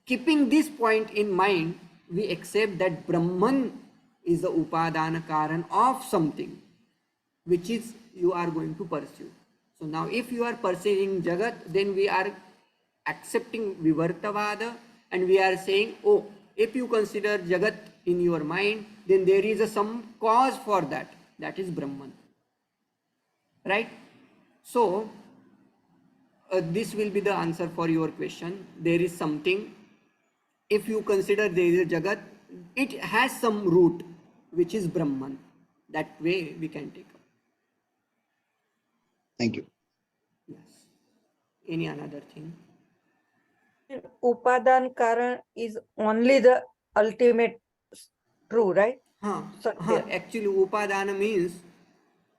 keeping this point in mind, we accept that Brahman is the Upadana Karan of something, which is you are going to pursue. So now if you are pursuing Jagat, then we are accepting Vivartavada and we are saying, oh, if you consider Jagat in your mind, then there is some cause for that. That is Brahman. Right? So, this will be the answer for your question. There is something, if you consider there is a Jagat, it has some root, which is Brahman. That way we can take up. Thank you. Yes. Any another thing? Upadan Karan is only the ultimate true, right? Satya. Actually, Upadana means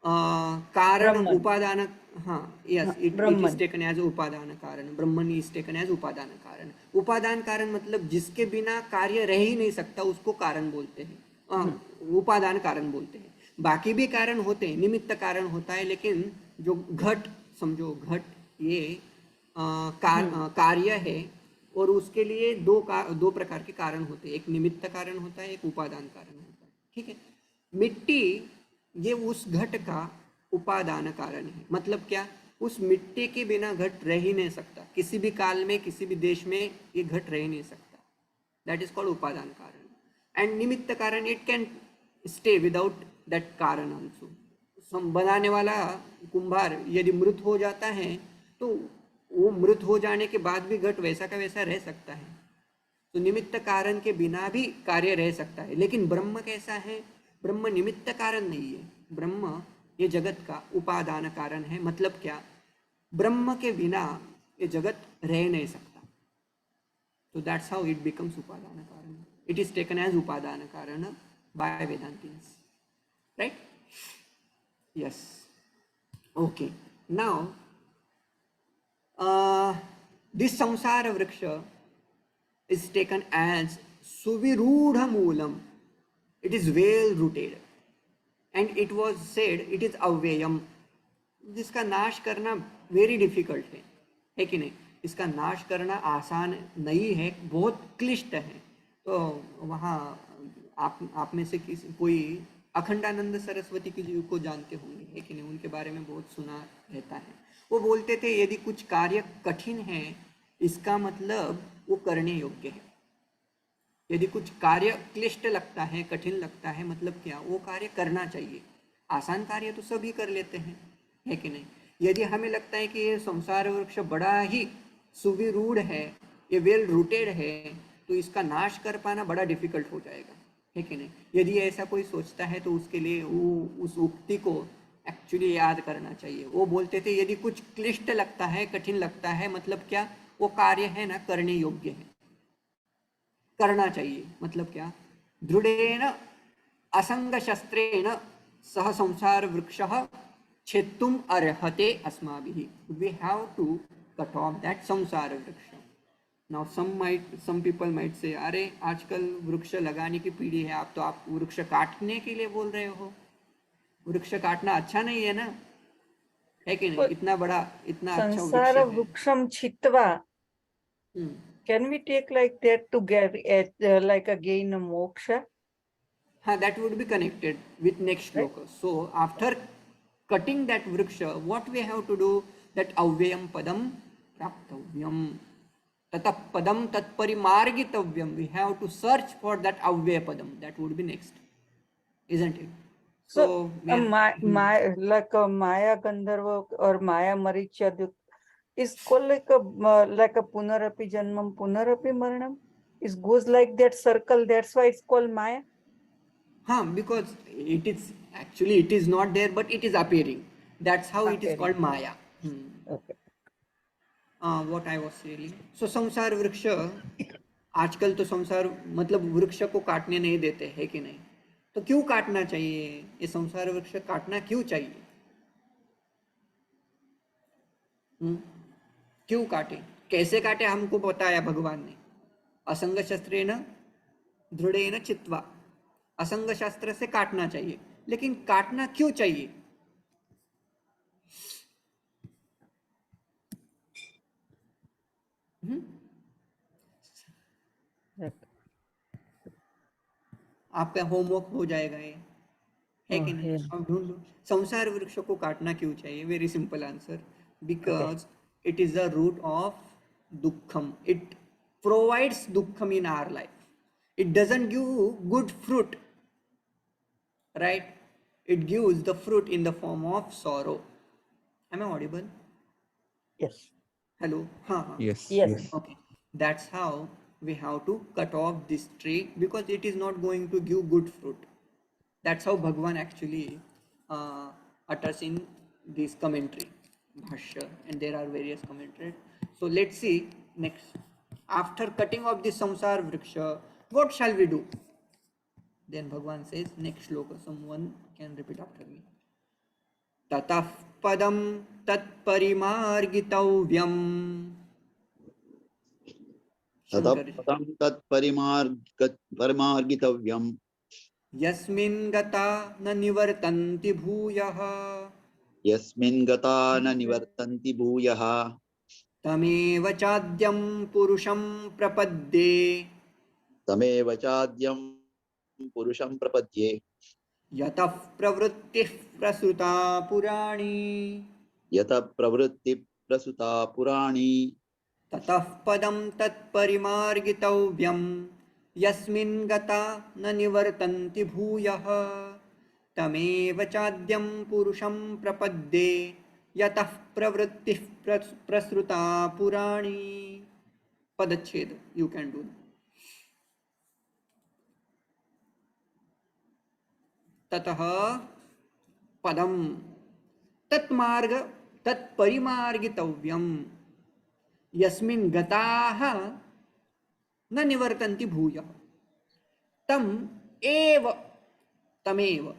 Karan, Brahman. Upadana. Yes, it Brahman. is taken as Upadana Karan. Brahman is taken as Upadana Karan. Upadan Karan मतलब जिसके बिना कार्य रह ही नहीं सकता उसको कारण बोलते हैं. उपादान कारण बोलते हैं. बाकी भी कारण होते हैं, निमित्त कारण होता है, लेकिन जो घट समझो, घट ये कार्य है और उसके लिए दो प्रकार के कारण होते हैं. एक निमित्त कारण होता है, एक उपादान कारण होता है. ठीक है. मिट्टी ये उस घट का उपादान कारण है. मतलब क्या? उस मिट्टी के बिना घट रह ही नहीं सकता. किसी भी काल में, किसी भी देश में ये घट रह ही नहीं सकता. दैट इज कॉल्ड उपादान कारण. एंड निमित्त कारण, it can stay without that karan also. बनाने वाला कुंभार यदि मृत हो जाता है तो वो मृत हो जाने के बाद भी घट वैसा का वैसा रह सकता है। तो निमित्त कारण के बिना भी कार्य रह सकता है। लेकिन ब्रह्म कैसा है? ब्रह्म निमित्त कारण नहीं है। ब्रह्म ये जगत का उपादान कारण है। मतलब क्या? ब्रह्म के बिना ये जगत रह नहीं सकता। तो दैट्स हाउ इट बिकम्स उपादान कारण। इट इज टेकन एज उपादान कारण बाय वेदांतिन्स, right? Yes, okay. Now this संसार वृक्ष is taken as suvirudha moolam. It is well rooted, and it was said it is avyayam. जिसका नाश करना वेरी डिफिकल्ट है कि नहीं? इसका नाश करना आसान नहीं है, बहुत क्लिष्ट है। तो वहाँ आप में से किसी कोई अखंडानंद सरस्वती की को जानते होंगे, है कि नहीं? उनके बारे में बहुत सुना रहता है। वो बोलते थे यदि कुछ कार्य कठिन है इसका मतलब वो करने योग्य है। यदि कुछ कार्य क्लिष्ट लगता है, कठिन लगता है, मतलब क्या? वो कार्य करना चाहिए। आसान कार्य तो सभी कर लेते हैं, है कि नहीं? यदि हमें लगता है कि ये संसार वृक्ष बड़ा ही सुविरूढ़ है, ये वेल रूटेड है, तो इसका नाश कर पाना बड़ा डिफिकल्ट हो जाएगा, है कि नहीं? यदि ऐसा कोई सोचता है तो उसके लिए वो उस उक्ति को एक्चुअली याद करना चाहिए। वो बोलते थे यदि कुछ क्लिष्ट लगता है, कठिन लगता है, मतलब क्या? वो कार्य है ना करने योग्य है, करना चाहिए। मतलब क्या? दृढ़ेन असंग शस्त्रेण सह संसार वृक्षः छेत्तुम अर्हते अस्माभिः। We have to cut off that samsara vriksha. Now some people might say अरे आजकल वृक्ष लगाने की पीढ़ी है, आप वृक्ष काटने के लिए बोल रहे हो। वृक्ष काटना अच्छा नहीं है ना, है कि नहीं? इतना बड़ा इतना अच्छा वृक्ष संसार है। वृक्षम छित्वा, can we take like that to get like again a moksha? That would be connected with next Right. shloka. So after cutting that vriksha, what we have to do? That avyayam padam praptavyam, tatap padam tat parimargitavyam. We have to search for that avyaya padam. That would be next, isn't it? So we have- like a Maya Gandharva or Maya Marichya is called like a punarapi janmam punarapi maranam. It goes like that circle. That's why it's called Maya. because it is not there, but it is appearing. That's how it is called Maya. Okay. What I was saying. So संसार वृक्ष, आजकल तो संसार मतलब वृक्ष को काटने नहीं देते, है कि नहीं? तो क्यों काटना चाहिए? ये संसार वृक्ष काटना क्यों चाहिए? क्यों काटे? कैसे काटे? हमको बताया भगवान ने। असंग शस्त्रेण दृढ़ेन चित्वा, असंग शास्त्र से काटना चाहिए। लेकिन काटना क्यों चाहिए? आपका होमवर्क हो जाएगा ये, है कि नहीं? अब ढूंढ लो संसार वृक्ष को काटना क्यों चाहिए। Very simple answer, because it is the root of dukham. It provides dukham in our life. It doesn't give good fruit, right? It gives the fruit in the form of sorrow. Am I audible? Yes. Hello? Yes. Yes. Okay. That's how we have to cut off this tree, because it is not going to give good fruit. That's how Bhagwan actually utters in this commentary, Bhashya, and there are various commentaries. So let's see next. After cutting off this samsar vriksha, what shall we do? Then Bhagwan says, next shloka, someone can repeat after me. Tatah padam tat parimargitavyam. ततः तत्परिमार्गितव्यम् यस्मिन् गता न निवर्तन्ति भूयः यस्मिन् गता न निवर्तन्ति भूयः तमेव चाद्यं पुरुषं प्रपद्ये तमेव चाद्यं पुरुषं प्रपद्ये यतः प्रवृत्तिः प्रसृता पुराणी यतः प्रवृत्ति प्रसुता पुराणी ततः पदं तत्परिमार्गितव्यं यस्मिन् गता न निवर्तन्ति भूयः तमेव चाद्यं पुरुषं प्रपद्ये यतः प्रवृत्तिः प्रसृता पुराणी. पदच्छेद, you can do. ततः पदम तत्मार्ग तत्परिमार्गितव्यम यस्मिन् गताः न निवर्तन्ति भूयः तम एव तमेव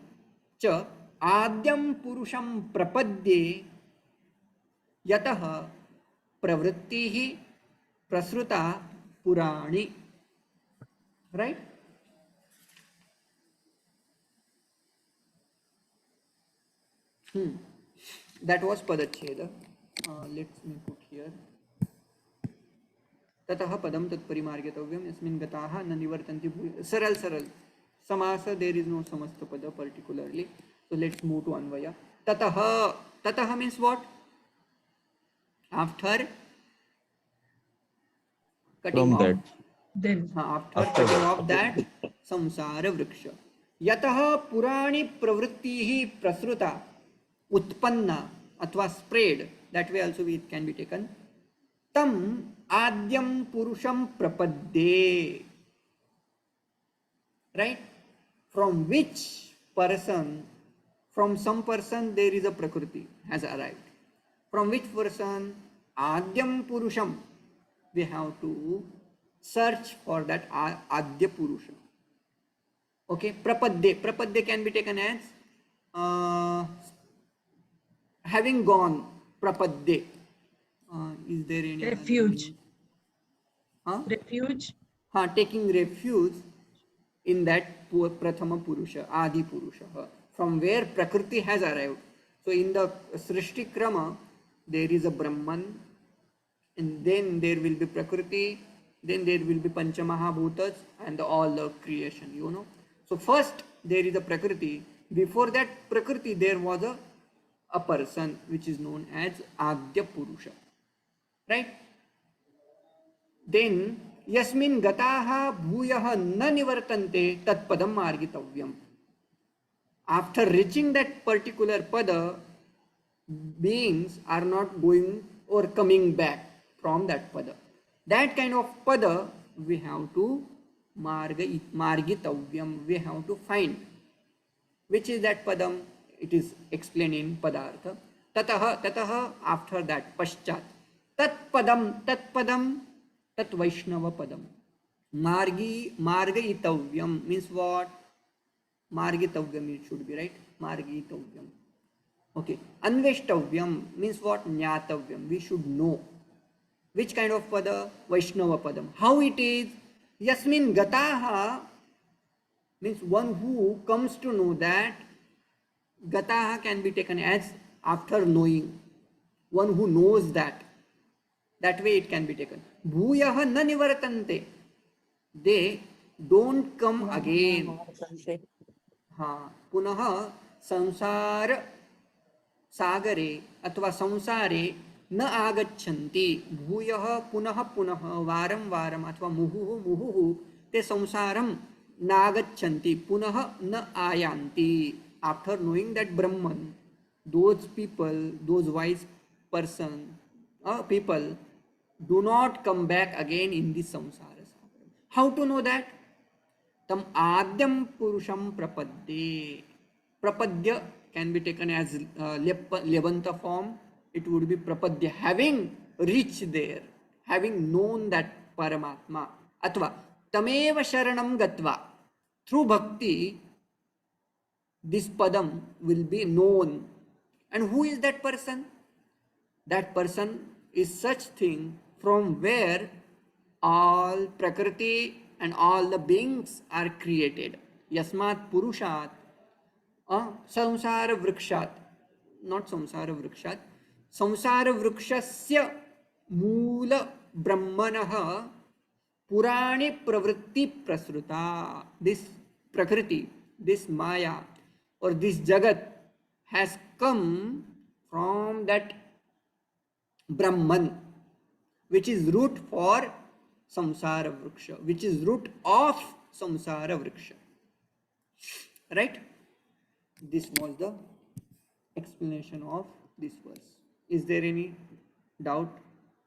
च आद्यं पुरुषं प्रपद्ये यतः प्रवृत्तिः प्रसृता पुराणी. Right. That was padacheda. Let me put here. ततः पदम तत्परिमार्गितव्यम यस्मिन् गताः न निवर्तन्ति भूयः. सरल सरल समास. There is no samasta pada particularly. So let's move to anvaya. ततः. ततः means what? After cutting From off. that. Then After cutting off that samsara vriksha. यतः पुराणी प्रवृत्तिः प्रसृता उत्पन्ना अथवा spread, that way also it can be taken. Tam adyam purusham prapadye. Right? From which person, from some person there is a prakriti has arrived. From which person? Adyam purusham. We have to search for that adya purusha. Okay, prapadye. Prapadye can be taken as having gone. Prapadye. Is there any refuge. Huh? Refuge. Taking refuge in that prathama purusha, adi purusha, from where prakriti has arrived. So in the srishti krama, there is a Brahman, and then there will be prakriti, then there will be panchamahabhutas and all the creation, you know. So first there is a prakriti. Before that prakriti there was a person which is known as adya purusha. Right? Then yasmin gataha bhuyah na nivartante tat padam margitavyam. After reaching that particular pada, beings are not going or coming back from that pada. That kind of pada we have to margitavyam, we have to find. Which is that padam? It is explained in padartha. Tataha, after that, paschat. Tat padam, tat vaishnava padam. Margitavyam means what? Margitavyam it should be, right? Margitavyam. Okay. Anveshtavyam means what? Nyatavyam. We should know. Which kind of pada? Vaishnava padam. How it is? Yasmin gataha means one who comes to know that. Gataha can be taken as after knowing. One who knows that. That way it can be taken. Bhuyah na nivartante. They don't come again. Punaha samsara sagare अथवा संसारे न आगच्छन्ति. भूयः पुनः पुनः वारं वारं अथवा मुहुः मुहुः ते संसारं नागच्छन्ति, पुनः न आयान्ति. After knowing that Brahman, those people, those wise person, people do not come back again in this samsara. How to know that? Tam adyam purusham prapadye. Prapadya can be taken as Levanta form. It would be prapadya, having reached there, having known that Paramatma. Atva tameva sharanam gatva. Through bhakti, this padam will be known. And who is that person? That person is such thing from where all prakriti and all the beings are created. Yasmat purushat samsara vrikshat, not samsara vrikshat, samsara vrikshasya moola brahmanah purani pravritti prasruta. This prakriti, this maya or this jagat has come from that Brahman, which is root for samsara vriksha, which is root of samsara vriksha. Right? This was the explanation of this verse. Is there any doubt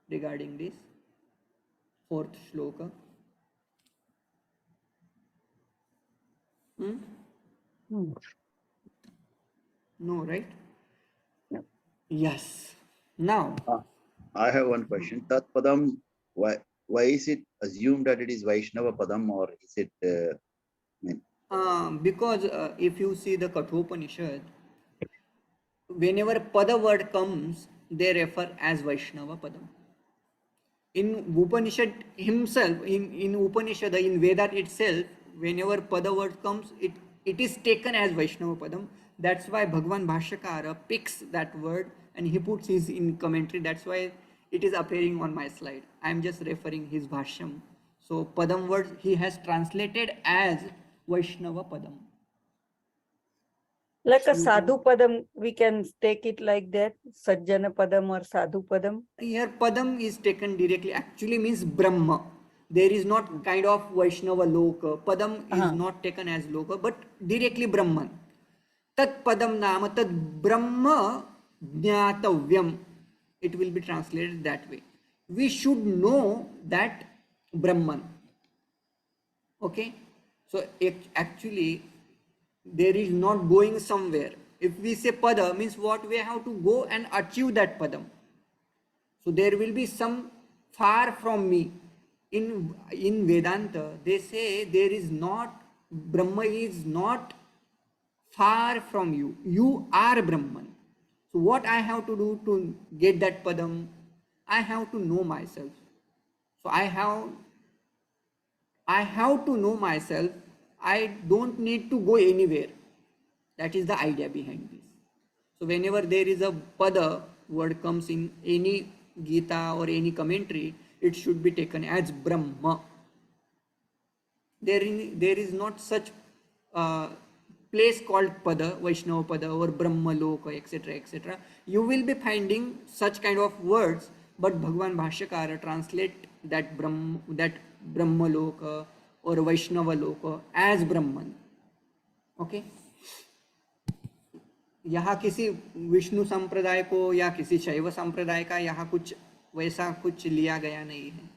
regarding this fourth shloka? Hmm. No, right? No. Yes. Now, I have one question. Tat Padam, why is it assumed that it is Vaishnava Padam, or is it, because if you see the Kathopanishad, whenever pada word comes, they refer as Vaishnava Padam. In Upanishad himself, in Upanishad, in Veda itself, whenever pada word comes, it is taken as Vaishnava Padam. That's why Bhagwan Bhashyakara picks that word and he puts his in commentary. That's why it is appearing on my slide. I am just referring his Bhashyam. So Padam word he has translated as Vaishnava Padam. Like a You sadhu padam, we can take it like that, sajjana padam or sadhu padam. Here Padam is taken directly, actually means Brahma. There is not kind of Vaishnava Loka. Padam is not taken as Loka, but directly Brahman. Tat Padam Nama Tad Brahma Jnatavyam. It will be translated that way. We should know that Brahman. Okay? So actually, there is not going somewhere. If we say Pada, means what, we have to go and achieve that Padam. So there will be some far from me. In Vedanta, they say there is not, Brahma is not far from you. You are Brahman. So what I have to do to get that Padam? I have to know myself. So I have to know myself. I don't need to go anywhere. That is the idea behind this. So whenever there is a pada word comes in any Gita or any commentary, it should be taken as Brahma. There is not such place called pada, Vaishnava pada or Brahma loka, etc., etc. You will be finding such kind of words, but Bhagwan Bhashyakara translate that Brahma loka or Vaishnava loka as Brahman. Okay? यहाँ किसी विष्णु संप्रदाय को या किसी शैव संप्रदाय का यहाँ कुछ वैसा कुछ लिया गया नहीं है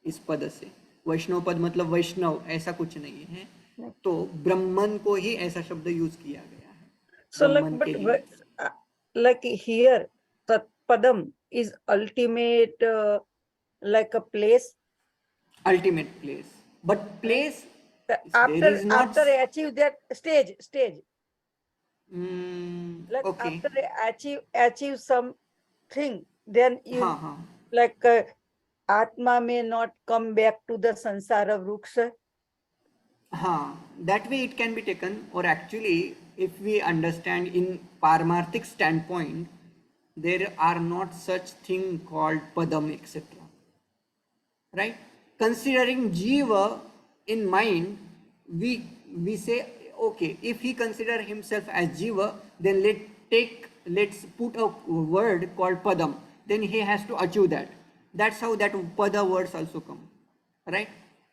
इस पद से. वैष्णव पद मतलब वैष्णव, ऐसा कुछ नहीं है. तो ब्रह्मन को ही ऐसा शब्द यूज किया गया है. So like, ब्रह्मन के लिए. but like here, tat padam is ultimate, like a place. Ultimate place, but place there After is not. after I achieve that stage, like Okay. after I achieve something, then you हाँ हाँ. like Atma may not come back to the sansara vriksha. हाँ, that way it can be taken, or actually if we understand in Paramarthik standpoint, there are not such thing called Padam, etc. Right? Considering Jiva in mind, we say, okay, if he consider himself as Jiva, then let's put a word called Padam. Then he has to achieve that. That's how that Pada words also come. Right?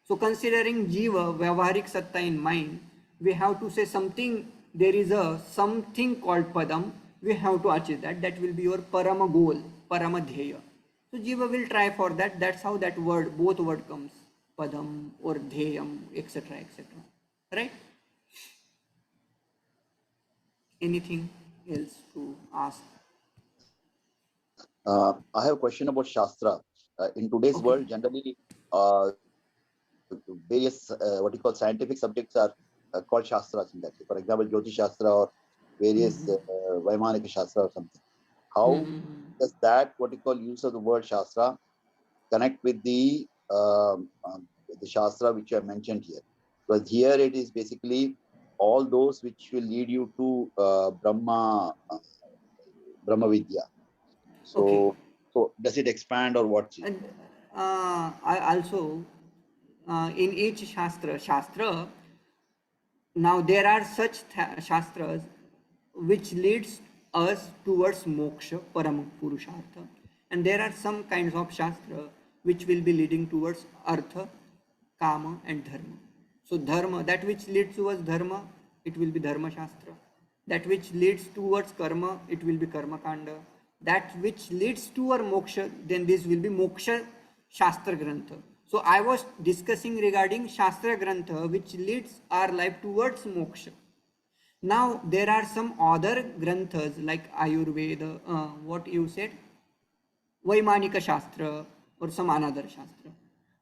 So considering Jiva, Vyavaharik Satta in mind, we have to say something, there is a something called Padam, we have to achieve that. That will be your Parama goal, Parama Dheya. So Jiva will try for that. That's how that word, both word comes, Padam or Dheyam, etc., etc. Right? Anything else to ask? I have a question about Shastra. In today's Okay. world, generally, various what you call scientific subjects are called Shastras in that. For example, Jyotish Shastra or various Vaimanika Shastra or something. How does that, what you call use of the word Shastra, connect with the Shastra which you have mentioned here? Because here it is basically all those which will lead you to Brahma Vidya. So, Okay. so does it expand or what? And I also in each Shastra, now there are such Shastras which leads us towards moksha, param purushartha, and there are some kinds of Shastra which will be leading towards artha, kama and dharma. So dharma, that which leads towards dharma, it will be dharma shastra. That which leads towards karma, it will be karma kanda. That which leads toward moksha, then this will be moksha shastra grantha. So I was discussing regarding shastra grantha which leads our life towards moksha. Now there are some other granthas like Ayurveda, what you said, Vaimanika Shastra or some another Shastra.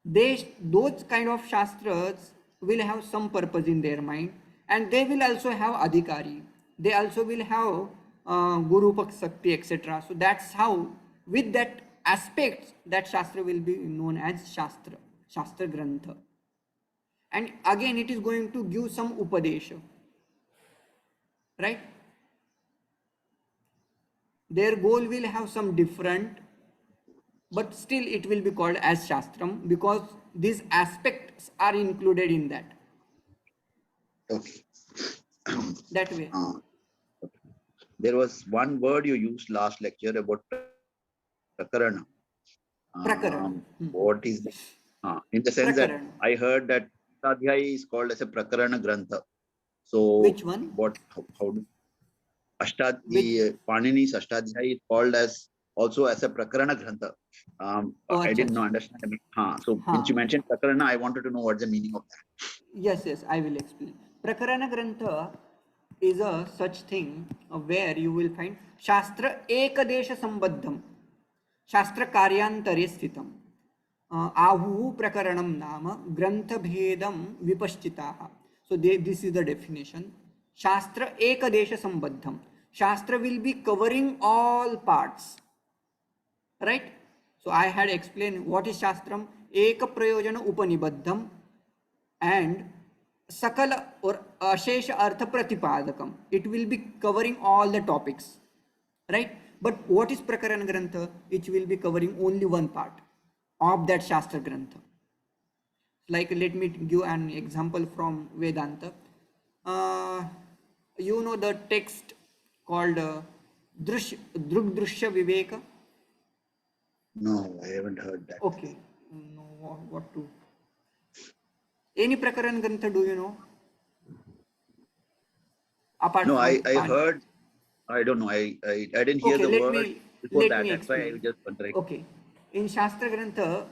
Those kind of Shastras will have some purpose in their mind, and they will also have Adhikari. They also will have Guru Paksakti, etc. So that's how, with that aspect, that Shastra will be known as Shastra, Shastra Grantha. And again, it is going to give some Upadesha, right? Their goal will have some different, but still it will be called as Shastram because these aspects are included in that. Okay. That way. There was one word you used last lecture about prakarana. Prakarana. What is the, in the sense that Prakarana. I heard that Ashtadhyayi is called as a prakarana grantha. So Which one? what? How do the Panini's Ashtadhyayi is called as also as a prakarana grantha. Oh, I didn't acha. understand. So since you mentioned prakarana, I wanted to know what's the meaning of that. Yes, I will explain. Prakarana Grantha is a such thing where you will find Shastra Ekadesha Sambaddham, Shastra Karyantare Sthitam, Ahu Prakaranam Nama, Grantha Bhedam Vipaschitaha. So this is the definition. Shastra Ekadesha Sambaddham. Shastra will be covering all parts. Right? So I had explained what is Shastram, Eka Prayojana Upanibaddham and Sakala or Ashesha Artha Pratipadakam. It will be covering all the topics. Right? But what is Prakarana Grantha? It will be covering only one part of that Shastra Grantha. Like let me give an example from Vedanta. You know the text called Drug Drushya Viveka. No, I haven't heard that. Okay. No, what to? Any Prakaran Grantha do you know? Apart No, from I Pani. heard. I don't know. I didn't hear Okay, the word before that. That's why I explain. was just wondering. Okay. In Shastra Grantha,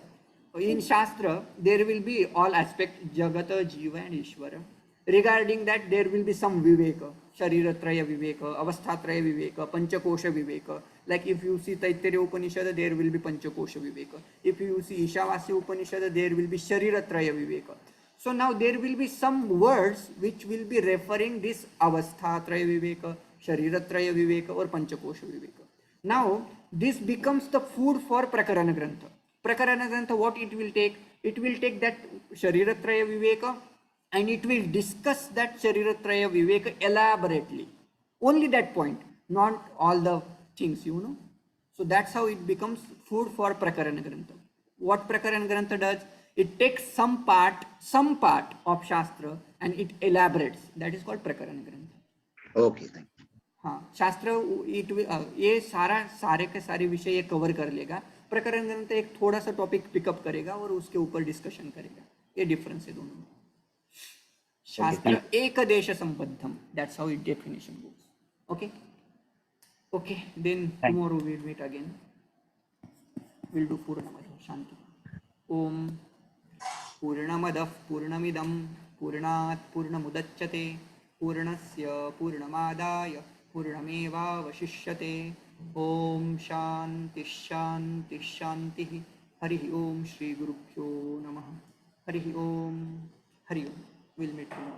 in Shastra, there will be all aspects Jagata, Jiva and Ishvara. Regarding that, there will be some Viveka, Shariratraya Viveka, Avasthatraya Viveka, Panchakosha Viveka. Like if you see Taittiriya Upanishad, there will be Panchakosha Viveka. If you see Ishavasya Upanishad, there will be Shariratraya Viveka. So now there will be some words which will be referring this Avasthatraya Viveka, Shariratraya Viveka or Panchakosha Viveka. Now this becomes the food for Prakarana Grantha. Prakarana Grantha, what it will take? It will take that Shariratraya Viveka and it will discuss that Shariratraya Viveka elaborately. Only that point, not all the things, you know. So that's how it becomes food for Prakarana Grantha. What Prakarana Grantha does? It takes some part of Shastra and it elaborates. That is called Prakarana Grantha. Okay, thank you. हाँ शास्त्र ये सारे के सारे विषय ये cover कर लेगा. प्रकरण ग्रंथ एक थोड़ा सा टॉपिक पिकअप करेगा और उसके ऊपर डिस्कशन करेगा. ये डिफरेंस है दोनों में. शास्त्र एक देश संबद्धम. That's how its definition goes. Okay. Then tomorrow we'll meet again. We'll do Purnamada Shanti. Om Purnamadah Purnamidam Purnat Purnamudachyate Purnasya Purnamadaya Purnamevavashishyate. Om Shanti Shanti Shanti. Harihi Om Shri Gurubhyo Namaha. Harihi Om. Hari Om. We'll meet tomorrow.